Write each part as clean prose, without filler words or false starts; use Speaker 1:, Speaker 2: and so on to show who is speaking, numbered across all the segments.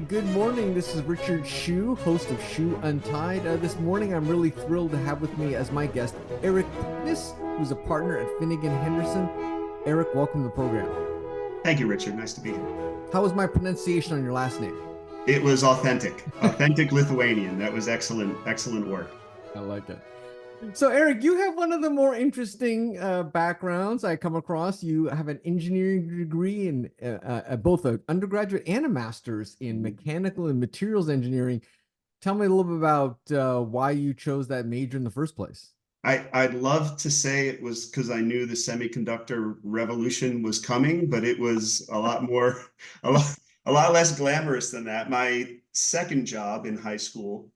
Speaker 1: good morning. This is Richard Hsu, host of Hsu Untied. This morning, I'm really thrilled to have with me as my guest Erik Puknys, who's a partner at Finnegan Henderson. Erik, welcome to the program.
Speaker 2: Thank you, Richard. Nice to be here.
Speaker 1: How was my pronunciation on your last name?
Speaker 2: It was authentic Lithuanian. That was excellent work.
Speaker 1: I like it. So, Erik, you have one of the more interesting backgrounds I come across. You have an engineering degree in both an undergraduate and a master's in mechanical and materials engineering. Tell me a little bit about why you chose that major in the first place.
Speaker 2: I'd love to say it was because I knew the semiconductor revolution was coming, but it was a lot less glamorous than that. My second job in high school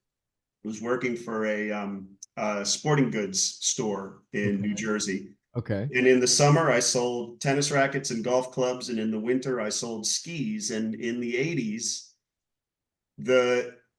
Speaker 2: was working for a sporting goods store in New Jersey.
Speaker 1: Okay.
Speaker 2: And in the summer, I sold tennis rackets and golf clubs, and in the winter, I sold skis. And in the 80s,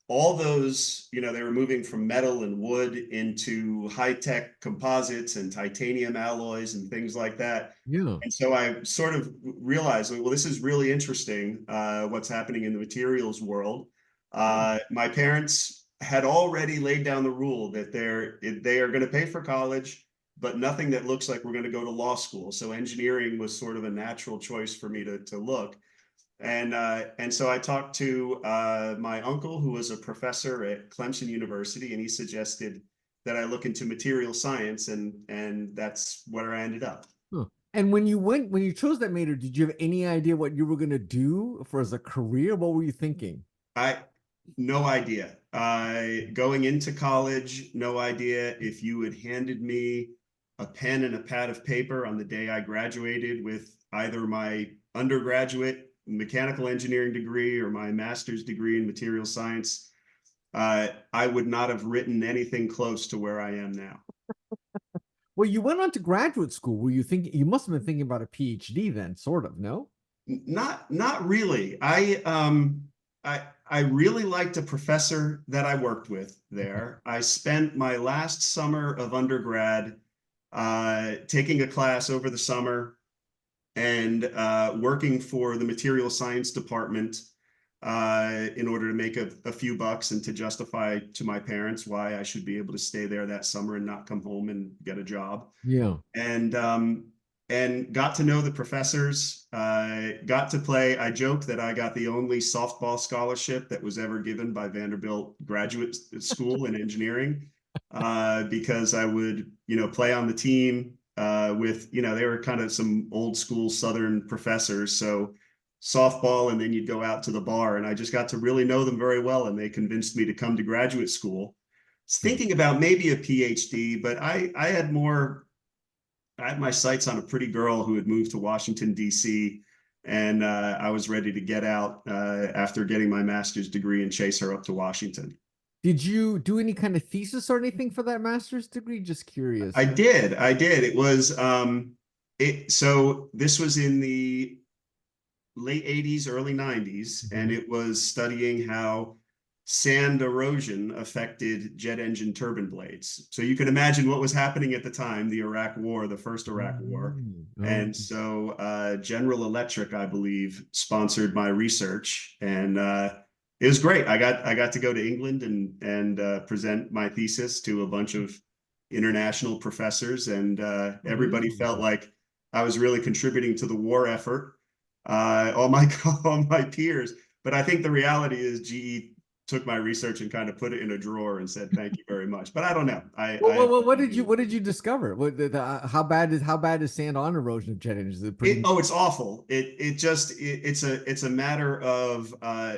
Speaker 2: all those, they were moving from metal and wood into high-tech composites and titanium alloys and things like that.
Speaker 1: Yeah.
Speaker 2: And so I sort of realized, well, this is really interesting, what's happening in the materials world. My parents had already laid down the rule that they are going to pay for college, but nothing that looks like we're going to go to law school. So engineering was sort of a natural choice for me to look. And so I talked to my uncle, who was a professor at Clemson University, and he suggested that I look into material science, and that's where I ended up.
Speaker 1: Huh. And when you chose that major, did you have any idea what you were going to do as a career? What were you thinking?
Speaker 2: No idea. Going into college, no idea. If you had handed me a pen and a pad of paper on the day I graduated with either my undergraduate mechanical engineering degree or my master's degree in material science, I would not have written anything close to where I am now.
Speaker 1: Well, you went on to graduate school. Were you thinking, you must have been thinking about a PhD then, sort of, no?
Speaker 2: Not really. I really liked a professor that I worked with there. I spent my last summer of undergrad taking a class over the summer and working for the material science department in order to make a few bucks and to justify to my parents why I should be able to stay there that summer and not come home and get a job.
Speaker 1: Yeah.
Speaker 2: And got to know the professors, got to play. I joke that I got the only softball scholarship that was ever given by Vanderbilt Graduate School in engineering, because I would, play on the team with, they were kind of some old school Southern professors. So softball, and then you'd go out to the bar, and I just got to really know them very well. And they convinced me to come to graduate school. I was thinking about maybe a PhD, but I had my sights on a pretty girl who had moved to Washington, D.C., and I was ready to get out after getting my master's degree and chase her up to Washington.
Speaker 1: Did you do any kind of thesis or anything for that master's degree? Just curious.
Speaker 2: I did. It was, so this was in the late 80s, early 90s, and it was studying how sand erosion affected jet engine turbine blades. So you can imagine what was happening at the time, the Iraq War, the first Iraq War. And so General Electric, I believe, sponsored my research, and it was great. I got to go to England and present my thesis to a bunch of international professors, and everybody felt like I was really contributing to the war effort. All my peers, but I think the reality is GE took my research and kind of put it in a drawer and said thank you very much. But I don't know.
Speaker 1: What did you discover? How bad is sand-on erosion of jet engines?
Speaker 2: It's awful. It's a matter of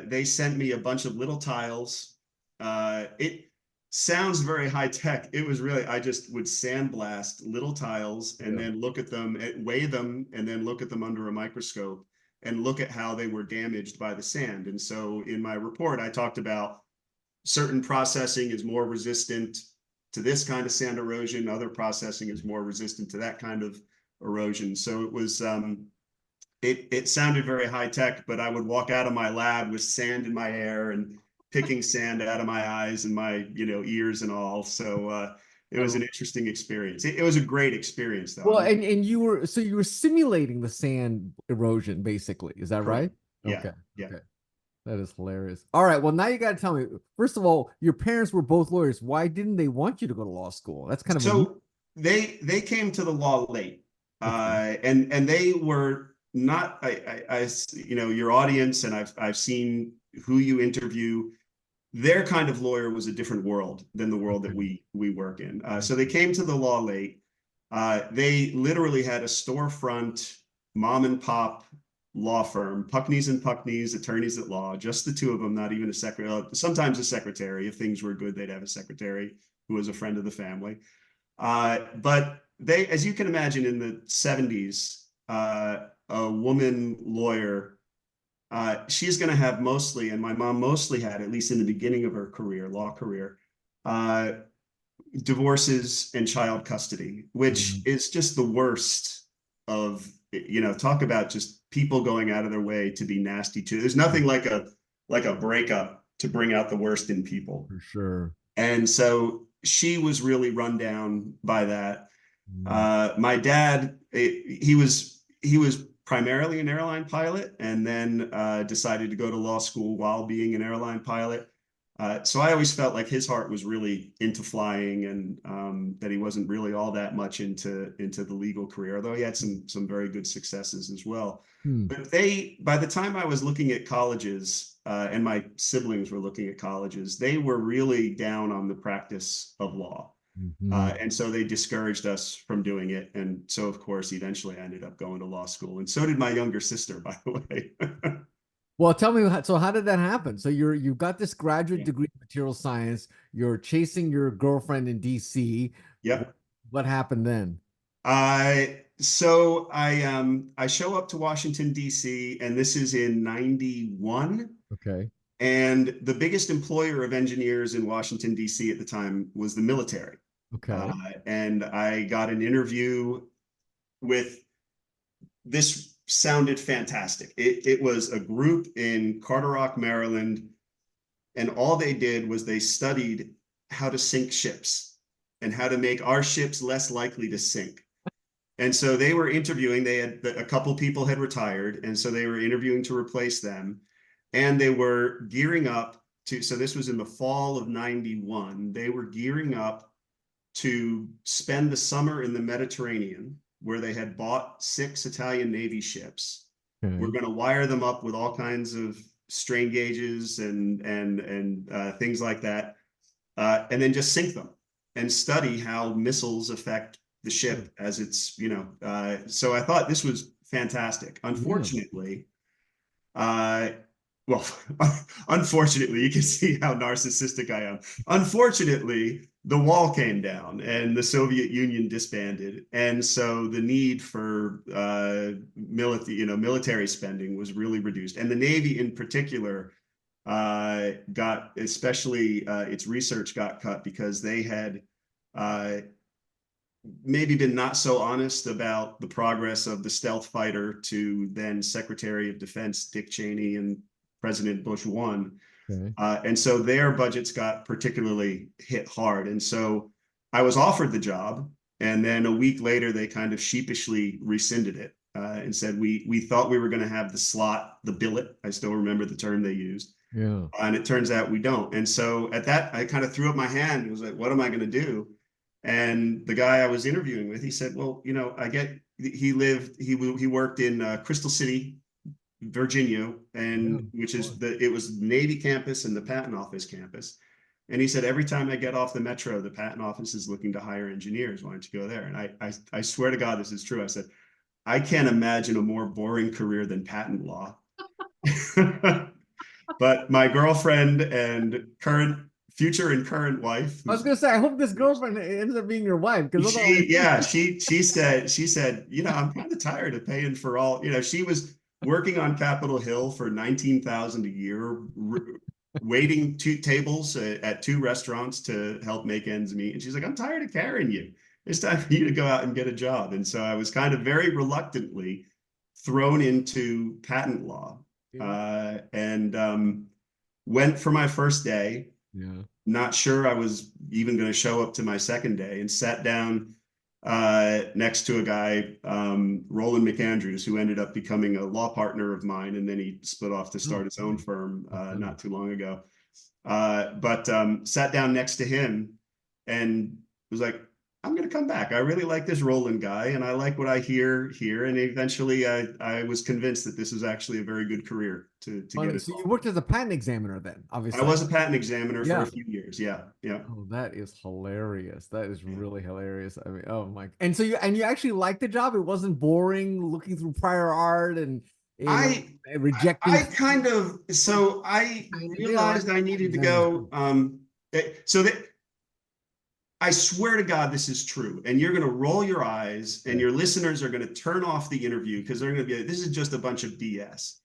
Speaker 2: they sent me a bunch of little tiles. It sounds very high tech. It was really, I just would sandblast little tiles and then look at them, weigh them, and then look at them under a microscope and look at how they were damaged by the sand. And so in my report, I talked about certain processing is more resistant to this kind of sand erosion. Other processing is more resistant to that kind of erosion. So it was, it sounded very high tech, but I would walk out of my lab with sand in my hair and picking sand out of my eyes and my, ears and all. So it was an interesting experience. It was a great experience, though.
Speaker 1: Well, and you were simulating the sand erosion, basically. Is that right?
Speaker 2: Yeah.
Speaker 1: Okay.
Speaker 2: Yeah.
Speaker 1: Okay. That is hilarious. All right. Well, now you got to tell me. First of all, your parents were both lawyers. Why didn't they want you to go to law school? That's kind of a
Speaker 2: So they came to the law late,
Speaker 1: okay.
Speaker 2: and they were not. You know, your audience, and I've seen who you interview. Their kind of lawyer was a different world than the world that
Speaker 1: Okay.
Speaker 2: we work in.
Speaker 1: I
Speaker 2: So they came to the law late. They literally had a storefront, mom and pop law firm, Puknys and Puknys, attorneys at law, just the two of them, not even a secretary. Sometimes a secretary. If things were good, they'd have a secretary who was a friend of the family. But they, as you can imagine, in the 70s, a woman lawyer, she's going to have mostly, and my mom mostly had, at least in the beginning of her career, law career, uh, divorces and child custody, which
Speaker 1: yeah.
Speaker 2: is just the worst of, you know, talk about just people going out of their way to be nasty too. There's nothing like a breakup to bring out the worst in people.
Speaker 1: For sure.
Speaker 2: And so she was really run down by that.
Speaker 1: Mm,
Speaker 2: My dad, he was primarily an airline pilot, and then decided to go to law school while being an airline pilot. So I always felt like his heart was really into flying, and that he wasn't really all that much into the legal career, although he had some very good successes as well.
Speaker 1: hmm.
Speaker 2: But by the time I was looking at colleges, and my siblings were looking at colleges, they were really down on the practice of law.
Speaker 1: Mhm.
Speaker 2: And so they discouraged us from doing it. And so, of course, eventually I ended up going to law school. And so did my younger sister, by the way.
Speaker 1: Well, tell me, so how did that happen? So you've got this graduate
Speaker 2: Yeah.
Speaker 1: degree in material science. You're chasing your girlfriend in DC.
Speaker 2: Yep.
Speaker 1: What happened then?
Speaker 2: I show up to Washington, D.C., and this is in 91.
Speaker 1: Okay.
Speaker 2: And the biggest employer of engineers in Washington, D.C. at the time was the military. Uh,
Speaker 1: Okay.
Speaker 2: and I got an interview with, this sounded fantastic. It was a group in Carter Maryland, and all they did was they studied how to sink ships and how to make our ships less likely to sink. And so they were interviewing, they had a couple people had retired, and so they were interviewing to replace them. And they were gearing up to, so this was in the fall of 91, they were gearing up to spend the summer in the Mediterranean, where they had bought 6 Italian Navy ships. We're
Speaker 1: Okay.
Speaker 2: going to wire them up with all kinds of strain gauges and things like that, and then just sink them and study how missiles affect the
Speaker 1: Hmm.
Speaker 2: ship as it's, you know. So I thought this was fantastic.
Speaker 1: Yeah.
Speaker 2: Unfortunately, uh, well, unfortunately, you can see how narcissistic I am. Unfortunately, the wall came down and the Soviet Union disbanded, and so the need for military spending was really reduced, and the Navy in particular got, especially its research got cut because they had uh, maybe been not so honest about the progress of the stealth fighter to then Secretary of Defense Dick Cheney and President Bush 1.
Speaker 1: Okay.
Speaker 2: And so their budgets got particularly hit hard. And so I was offered the job. And then a week later, they kind of sheepishly rescinded it, and said, we thought we were going to have the slot, the billet. I still remember the term they used.
Speaker 1: Yeah.
Speaker 2: And it turns out we don't. And so at that, I kind of threw up my hand and was like, what am I going to do? And the guy I was interviewing with, he said, well, you know, he worked in Crystal City, Virginia,
Speaker 1: Yeah.
Speaker 2: and
Speaker 1: Of
Speaker 2: which is
Speaker 1: course.
Speaker 2: it was Navy campus and the patent office campus. And he said, every time I get off the metro, the patent office is looking to hire engineers. Why don't you go there? And I swear to God, this is true. I said, I can't imagine a more boring career than patent law. But my girlfriend and future and current wife,
Speaker 1: I was
Speaker 2: who's
Speaker 1: gonna say, I hope this girlfriend ends up being your wife because otherwise,
Speaker 2: she said, you know, I'm kind of tired of paying for all, you know, she was working on Capitol Hill for 19,000 a year, waiting 2 tables at 2 restaurants to help make ends meet. And she's like, I'm tired of carrying you. It's time for you to go out and get a job. And so I was kind of very reluctantly thrown into patent law,
Speaker 1: yeah.
Speaker 2: and went for my first day,
Speaker 1: Yeah.
Speaker 2: not sure I was even going to show up to my second day, and sat down next to a guy, Roland McAndrews, who ended up becoming a law partner of mine, and then he split off to start his own firm not too long ago. But sat down next to him and was like, I'm going to come back. I really like this Roland guy, and I like what I hear here. And eventually, I was convinced that this was actually a very good career to get
Speaker 1: Funny.
Speaker 2: it.
Speaker 1: So you worked as a patent examiner then,
Speaker 2: I
Speaker 1: obviously.
Speaker 2: was a patent examiner for a
Speaker 1: Yeah.
Speaker 2: few years. Yeah, yeah.
Speaker 1: Oh, that is hilarious. That is really hilarious. I mean, oh my. And so you actually liked the job? It wasn't boring looking through prior art and you know
Speaker 2: I
Speaker 1: rejecting
Speaker 2: I kind of so I
Speaker 1: they are
Speaker 2: realized I needed to
Speaker 1: examiners.
Speaker 2: go. So that I swear to God, this is true. And you're going to roll your eyes, and your listeners are going to turn off the interview because they're going to be like, this is just a bunch of BS.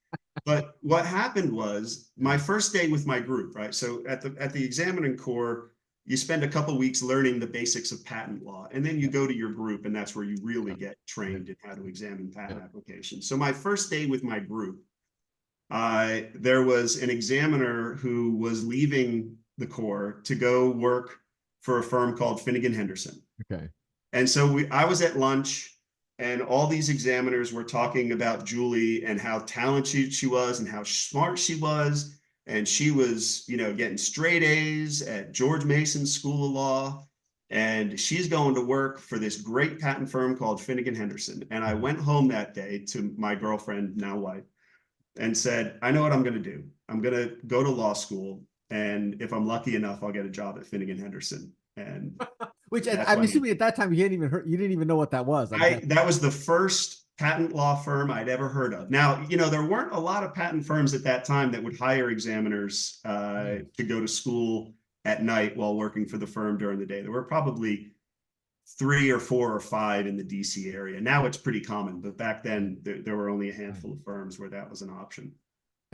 Speaker 2: But what happened was my first day with my group, right? So at the examining corps, you spend a couple of weeks learning the basics of patent law, and then you go to your group, and that's where you really get trained in how to examine patent applications. So my first day with my group, there was an examiner who was leaving the corps to go work for a firm called Finnegan Henderson.
Speaker 1: Okay.
Speaker 2: And so I was at lunch, and all these examiners were talking about Julie and how talented she was and how smart she was. And she was, getting straight A's at George Mason School of Law. And she's going to work for this great patent firm called Finnegan Henderson. And I went home that day to my girlfriend, now wife, and said, I know what I'm going to do. I'm going to go to law school. And if I'm lucky enough, I'll get a job at Finnegan Henderson. And
Speaker 1: Which
Speaker 2: that's
Speaker 1: I'm
Speaker 2: what I did.
Speaker 1: assuming at that time you didn't even know what that was. I'm guessing.
Speaker 2: That was the first patent law firm I'd ever heard of. Now, there weren't a lot of patent firms at that time that would hire examiners to go to school at night while working for the firm during the day. There were probably 3 or 4 or 5 in the DC area. Now it's pretty common, but back then there were only a handful of firms where that was an option.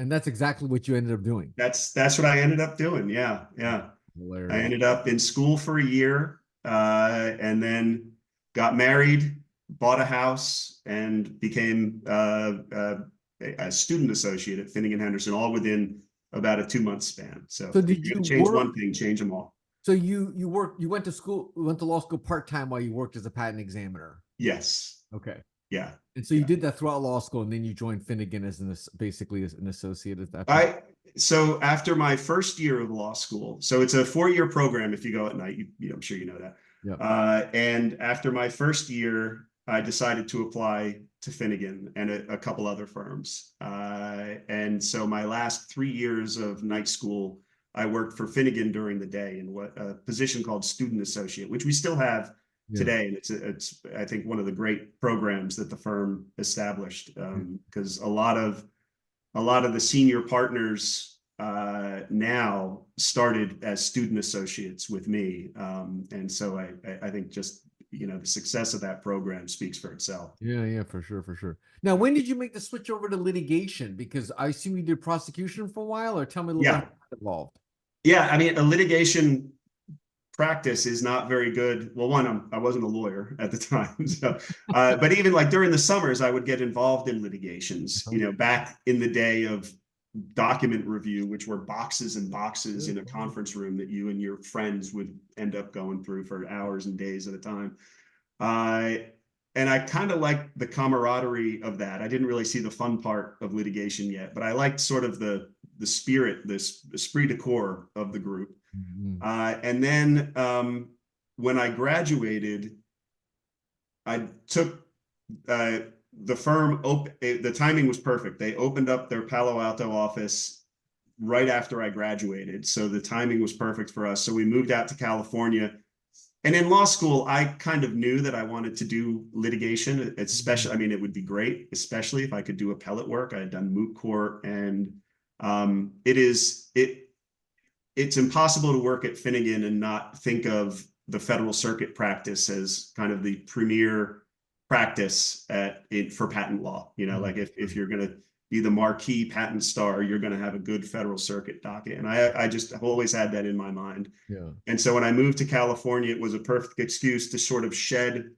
Speaker 1: And that's exactly what you ended up doing.
Speaker 2: That's what I ended up doing. Yeah, yeah. I
Speaker 1: Hilarious.
Speaker 2: ended up in school for a year, and then got married, bought a house, and became a student associate at Finnegan Henderson, all within about a 2-month span. So
Speaker 1: So
Speaker 2: if
Speaker 1: did
Speaker 2: you're
Speaker 1: you
Speaker 2: going to change
Speaker 1: work?
Speaker 2: one thing, change them all.
Speaker 1: So you went to school, went to law school part-time while you worked as a patent examiner.
Speaker 2: Yes.
Speaker 1: Okay.
Speaker 2: Yeah.
Speaker 1: And so you
Speaker 2: Yeah.
Speaker 1: did that throughout law school, and then you joined Finnegan basically as an associate at that point.
Speaker 2: So after my first year of law school, so it's a 4-year program if you go at night. I'm sure you know that.
Speaker 1: Yep.
Speaker 2: And after my first year, I decided to apply to Finnegan and a couple other firms. And so my last 3 years of night school, I worked for Finnegan during the day in a position called student associate, which we still have today. And it's I think one of the great programs that the firm established, because a lot of the senior partners now started as student associates with me. And so I think just, the success of that program speaks for itself.
Speaker 1: Yeah, for sure, for sure. Now, when did you make the switch over to litigation? Because I assume you did prosecution for a while, or tell me a little bit
Speaker 2: Yeah.
Speaker 1: how you got involved.
Speaker 2: Yeah. I mean, a litigation practice is not very good. Well, one, I wasn't a lawyer at the time. So, but even like during the summers, I would get involved in litigations, back in the day of document review, which were boxes and boxes in a conference room that you and your friends would end up going through for hours and days at a time. And I kind of liked the camaraderie of that. I didn't really see the fun part of litigation yet, but I liked sort of the spirit, this esprit de corps of the group. And then when I graduated, I took the firm. The timing was perfect. They opened up their Palo Alto office right after I graduated, so the timing was perfect for us. So we moved out to California. And in law school, I kind of knew that I wanted to do litigation, especially, I mean, it would be great, especially if I could do appellate work. I had done moot court, and it's impossible to work at Finnegan and not think of the Federal Circuit practice as kind of the premier practice for patent law. Like if you're going to be the marquee patent star, you're going to have a good Federal Circuit docket. And I just have always had that in my mind.
Speaker 1: Yeah.
Speaker 2: And so when I moved to California, it was a perfect excuse to sort of shed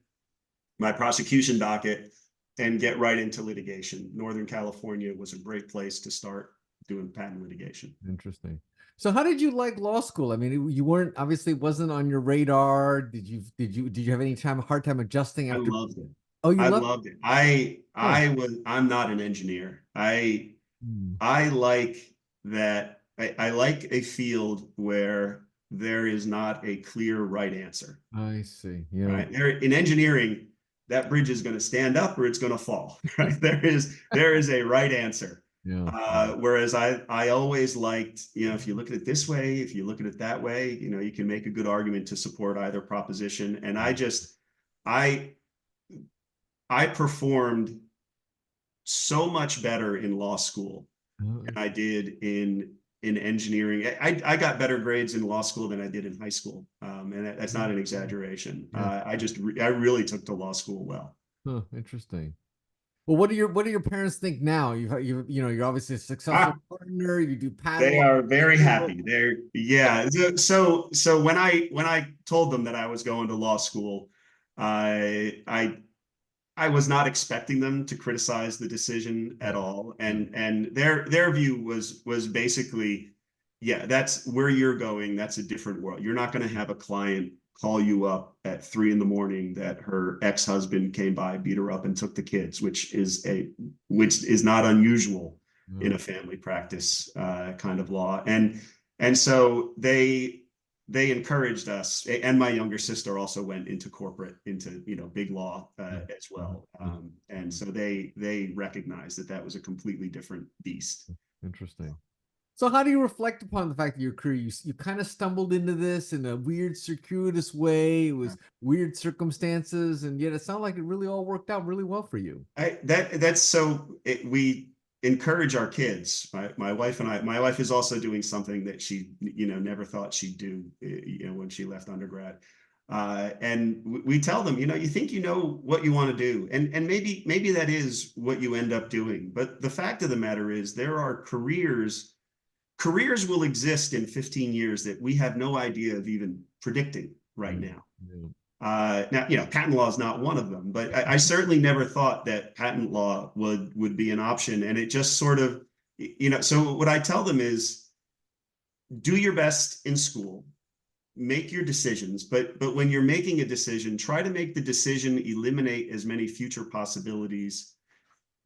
Speaker 2: my prosecution docket and get right into litigation. Northern California was a great place to start doing patent litigation.
Speaker 1: Interesting. So how did you like law school? I mean, you weren't obviously it wasn't on your radar. Did you have any hard time adjusting
Speaker 2: I
Speaker 1: after?
Speaker 2: loved it.
Speaker 1: Oh, you
Speaker 2: I
Speaker 1: loved.
Speaker 2: loved it.
Speaker 1: Huh.
Speaker 2: I'm not an engineer.
Speaker 1: Hmm.
Speaker 2: I like that. I like a field where there is not a clear right answer,
Speaker 1: I see. Yeah.
Speaker 2: right? There in engineering, that bridge is going to stand up or it's going to fall, right? There is a right answer.
Speaker 1: Yeah.
Speaker 2: Whereas I always liked, if you look at it this way, if you look at it that way, you can make a good argument to support either proposition. And I I performed so much better in law school
Speaker 1: Uh,
Speaker 2: than I did in engineering. I got better grades in law school than I did in high school, and that's not an exaggeration.
Speaker 1: yeah.
Speaker 2: I really took to law school well.
Speaker 1: Huh, interesting. Well, what do your parents think now? You're obviously a successful
Speaker 2: Ah,
Speaker 1: partner. You do patent
Speaker 2: they
Speaker 1: law.
Speaker 2: are very happy. They're yeah. So when I told them that I was going to law school, I was not expecting them to criticize the decision
Speaker 1: Yeah.
Speaker 2: at all,
Speaker 1: Yeah.
Speaker 2: and their view was basically, yeah, that's where you're going. That's a different world. You're not going to have a client call you up at 3 in the morning that her ex-husband came by, beat her up, and took the kids, which is not unusual in
Speaker 1: Yeah.
Speaker 2: a family practice kind of law, and so they encouraged us, and my younger sister also went into corporate, into big law
Speaker 1: Yeah.
Speaker 2: as well,
Speaker 1: Yeah.
Speaker 2: and so they recognized that that was a completely different beast.
Speaker 1: Interesting. So how do you reflect upon the fact that your career, you kind of stumbled into this in a weird, circuitous way? It was weird circumstances, and yet it sounded like it really all worked out really well for you.
Speaker 2: That's so we encourage our kids. My wife and I. My wife is also doing something that she never thought she'd do. When she left undergrad, and we tell them, you think you know what you want to do, and maybe that is what you end up doing. But the fact of the matter is, there are careers will exist in 15 years that we have no idea of even predicting right
Speaker 1: Yeah.
Speaker 2: now.
Speaker 1: Yeah.
Speaker 2: Now, patent law is not one of them, but I certainly never thought that patent law would be an option. And it just sort of, so what I tell them is do your best in school, make your decisions, but when you're making a decision, try to make the decision eliminate as many future possibilities,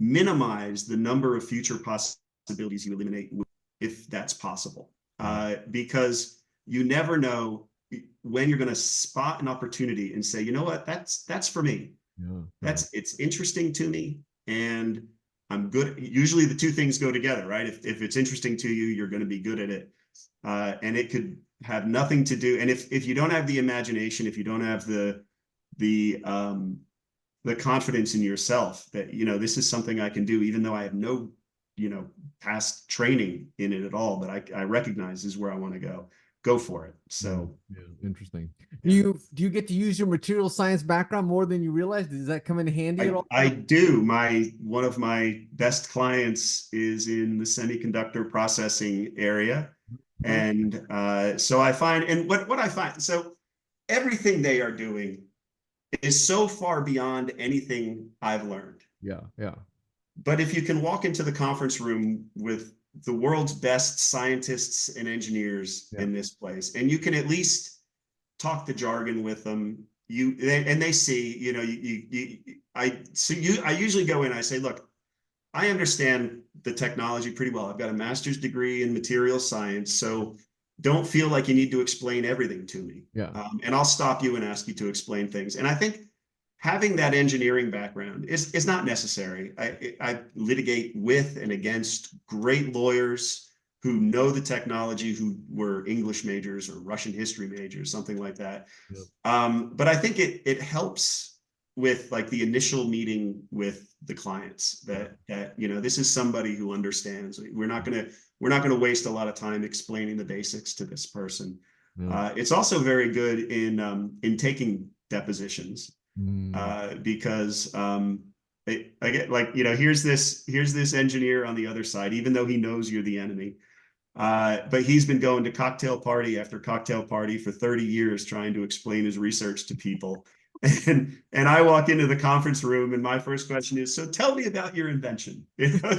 Speaker 2: minimize the number of future possibilities you eliminate if that's possible.
Speaker 1: Yeah.
Speaker 2: Because you never know when you're going to spot an opportunity and say, you know what, that's for me.
Speaker 1: Yeah. Yeah.
Speaker 2: It's interesting to me, and I'm good. Usually the two things go together, right? If it's interesting to you, you're going to be good at it. And it could have nothing to do. And if you don't have the imagination, if you don't have the confidence in yourself that this is something I can do, even though I have no past training in it at all, but I recognize is where I want to go for it.
Speaker 1: Yeah.
Speaker 2: So
Speaker 1: Yeah. Interesting. Do
Speaker 2: yeah.
Speaker 1: you get to use your material science background more than you realize? Does that come in handy at all?
Speaker 2: I do. One of my best clients is in the semiconductor processing area.
Speaker 1: Uh-huh.
Speaker 2: And so I find, and what I find, so everything they are doing is so far beyond anything I've learned.
Speaker 1: Yeah. Yeah.
Speaker 2: But if you can walk into the conference room with the world's best scientists and engineers
Speaker 1: Yeah.
Speaker 2: in this place, and you can at least talk the jargon with them, and they see, I usually go in, I say, look, I understand the technology pretty well. I've got a master's degree in material science, so don't feel like you need to explain everything to me.
Speaker 1: Yeah.
Speaker 2: And I'll stop you and ask you to explain things. And I think having that engineering background is not necessary. I litigate with and against great lawyers who know the technology, who were English majors or Russian history majors, something like that.
Speaker 1: Yeah.
Speaker 2: But I think it helps with like the initial meeting with the clients that this is somebody who understands. We're not gonna waste a lot of time explaining the basics to this person.
Speaker 1: Yeah.
Speaker 2: It's also very good in taking depositions
Speaker 1: Mm.
Speaker 2: because I get like here's this engineer on the other side, even though he knows you're the enemy. But he's been going to cocktail party after cocktail party for 30 years trying to explain his research to people. And I walk into the conference room, and my first question is, so tell me about your invention.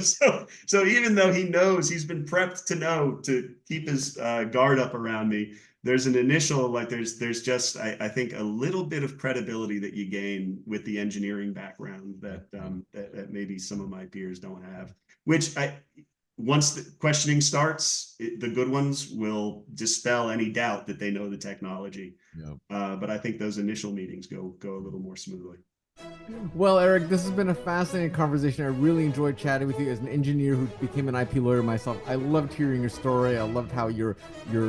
Speaker 2: So even though he knows, he's been prepped to know to keep his guard up around me, there's an initial, like there's just I think a little bit of credibility that you gain with the engineering background that maybe some of my peers don't have, which once the questioning starts, the good ones will dispel any doubt that they know the technology.
Speaker 1: Yep.
Speaker 2: But I think those initial meetings go a little more smoothly.
Speaker 1: Well, Erik, this has been a fascinating conversation. I really enjoyed chatting with you as an engineer who became an IP lawyer myself. I loved hearing your story. I loved how your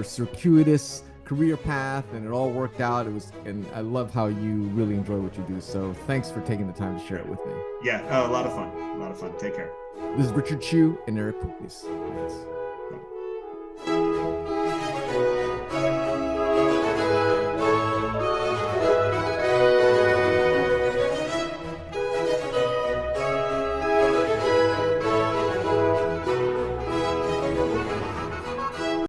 Speaker 1: circuitous career path and it all worked out. And I love how you really enjoy what you do. So thanks for taking the time to share it with me.
Speaker 2: Yeah, a lot of fun. A lot of fun. Take care.
Speaker 1: This is Richard Hsu and Erik Puknys. Thanks.